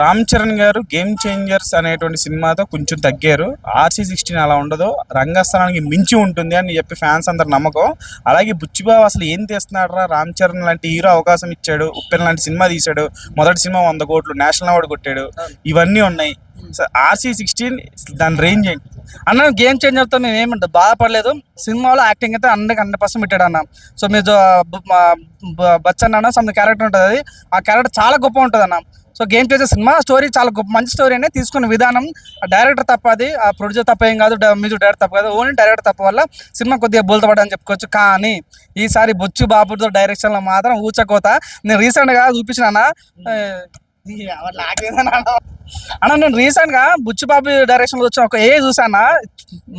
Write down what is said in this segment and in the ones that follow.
రామ్ చరణ్ గారు game changers అనేటువంటి సినిమాతో కొంచెం తగ్గారు. RC16 అలా ఉండదు, రంగస్థలానికి మించి ఉంటుంది అని చెప్పి ఫ్యాన్స్ అందరు నమ్మకం. అలాగే బుచ్చిబాబు అసలు ఏం తీస్తున్నాడు రా, రామ్ చరణ్ లాంటి హీరో అవకాశం ఇచ్చాడు, ఉప్పెన్ లాంటి సినిమా తీశాడు, మొదటి సినిమా 100 కోట్లు నేషనల్ అవార్డు కొట్టాడు, ఇవన్నీ ఉన్నాయి. RC16 దాని రేంజ్ ఏంటి అన్న? గేమ్ చేంజర్తో మేము ఏమంటే బాధపడలేదు. సినిమాలో యాక్టింగ్ అయితే 100% పెట్టాడు అన్న. సో మీరు బచ్చన్ అన్న సమ్ క్యారెక్టర్ ఉంటుంది, అది ఆ క్యారెక్టర్ చాలా గొప్ప ఉంటుంది అన్న. So game changer cinema story చాలా గొప్ప మంచి స్టోరీ అనేది తీసుకున్న విధానం డైరెక్టర్ తప్ప, అది ఆ ప్రొడ్యూసర్ తప్ప ఏం కాదు, మ్యూజిక్ డైరెక్టర్ తప్ప కాదు, ఓన్లీ డైరెక్టర్ తప్ప వల్ల సినిమా కొద్దిగా బోల్తపడని చెప్పుకోవచ్చు. కానీ ఈసారి బొచ్చు బాబుతో డైరెక్షన్లో మాత్రం ఊచకోత. నేను రీసెంట్గా చూపించిన అన్న, నేను రీసెంట్గా బుచ్చిబాబు డైరెక్షన్లో వచ్చిన ఒక చూసానా,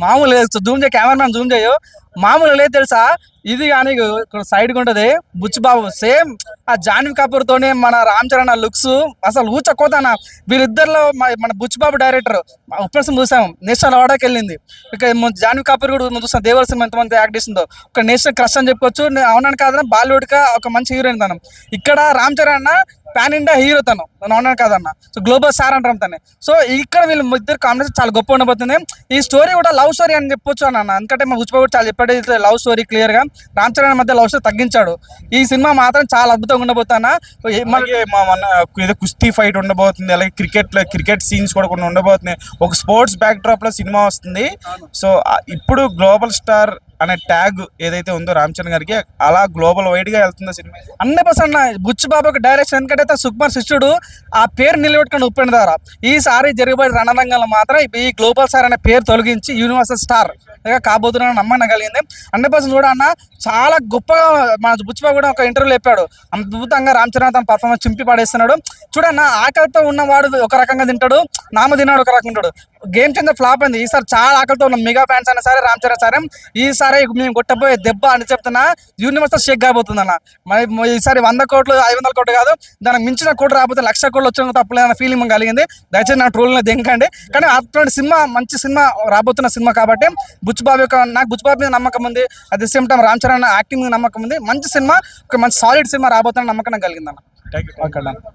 మామూలు జూమ్ చేయ, కెమెరామ్యాన్ జూమ్ చేయు, మామూలు లేదు తెలుసా. ఇది కానీ ఇక్కడ సైడ్కి ఉంటుంది బుచ్చిబాబు, సేమ్ ఆ జాన్వీ కపూర్ తోనే మన రామ్ చరణ్ లుక్స్ అసలు ఊచకోతాన. వీళ్ళిద్దరిలో మన బుచ్చిబాబు డైరెక్టర్ ఉప్పసం చూసాం, నేషనల్ అవార్డుకి వెళ్ళింది. ఇక జాన్వీ కపూర్ కూడా చూస్తాం, దేవర సినిమా ఎంతమంది యాక్ట్ చేస్తుందో, ఒక నేషనల్ క్రష్ అని చెప్పుకోవచ్చు. అవునని కాదన్న, బాలీవుడ్గా ఒక మంచి హీరోయిన్ తనం. ఇక్కడ రామ్ చరణ్ అన్న పాన్ ఇండియా హీరో తను, అవునని కాదన్న. సో గ్లోబల్ స్టార్ అంటాం తనే. సో ఇక్కడ వీళ్ళు ఇద్దరు కాంబినేషన్ చాలా గొప్ప ఉండబోతుంది. ఈ స్టోరీ కూడా లవ్ స్టోరీ అని చెప్పొచ్చు అన్న, ఎందుకంటే మా బుచ్చిబాబు చాలా చెప్పాడు లవ్ స్టోరీ క్లియర్ గా. రామ్ చరణ్ మధ్య లవ్ స్టోరీ తగ్గించాడు. ఈ సినిమా మాత్రం చాలా అద్భుతంగా ఉండబోతున్నా. ఏదో కుస్తీ ఫైట్ ఉండబోతుంది, అలాగే క్రికెట్ సీన్స్ కూడా కొన్ని ఉండబోతున్నాయి. ఒక స్పోర్ట్స్ బ్యాక్ డ్రాప్ లో సినిమా వస్తుంది. సో ఇప్పుడు గ్లోబల్ స్టార్ అనే ట్యాగ్ ఏదైతే ఉందో రామ్ చరణ్ గారికి, అలా గ్లోబల్ వైడ్ గా వెళ్తుందో సినిమా 100%. బుచ్చిబాబుకి డైరెక్షన్ ఎందుకంటే సుకుమార్ శిష్యుడు ఆ పేరు నిలబెట్టుకుని ఉప్పెన ద్వారా ఈసారి జరిగిపోయే రణరంగంలో మాత్రం ఈ గ్లోబల్ స్టార్ అనే పేరు తొలగించి యూనివర్సల్ స్టార్ కాబోతున్నా నమ్మకం కలిగింది. 100% కూడా అన్న, చాలా గొప్పగా మన బుచ్చిబాబు కూడా ఒక ఇంటర్వ్యూలో చెప్పాడు, అద్భుతంగా రామ్ చరణ్ తన పర్ఫార్మెన్స్ చింపి పడేస్తున్నాడు. చూడన్న, ఆకలితో ఉన్నవాడు ఒక రకంగా తింటాడు, నామ తిన్నాడు ఒక రకంగా ఉంటాడు. గేమ్ చేంజర్ ఫ్లాప్ అయింది. ఈసారి చాలా ఆకలితో ఉన్న మెగా ఫ్యాన్స్ అయినా సరే, రామ్ చరణ్ సరే, ఈసారి మేము కొట్టబోయే దెబ్బ అని చెప్తున్నా యూనివర్సల్ షేక్ కాబోతుంది అన్న. మరి ఈసారి 100 కోట్లు 500 కోట్లు కాదు, దానికి మించిన కోట్లు రాబోతే 1,00,000 కోట్లు వచ్చిన తప్పలేదన్న ఫీలింగ్ కలిగింది. దయచేసి నా ట్రోల్ని దింకండి. కానీ అటువంటి సినిమా, మంచి సినిమా రాబోతున్న సినిమా కాబట్టి బుచ్చిబాబు యొక్క, నాకు బుచ్చిబాబు మీద నమ్మకం ఉంది, at the same time Ram Charan acting మీద నమ్మకం ఉంది. మంచి సినిమా, ఒక మంచి సాలిడ్ సినిమా రాబోతున్న నమ్మకం కలిగిందన్న. Thank you.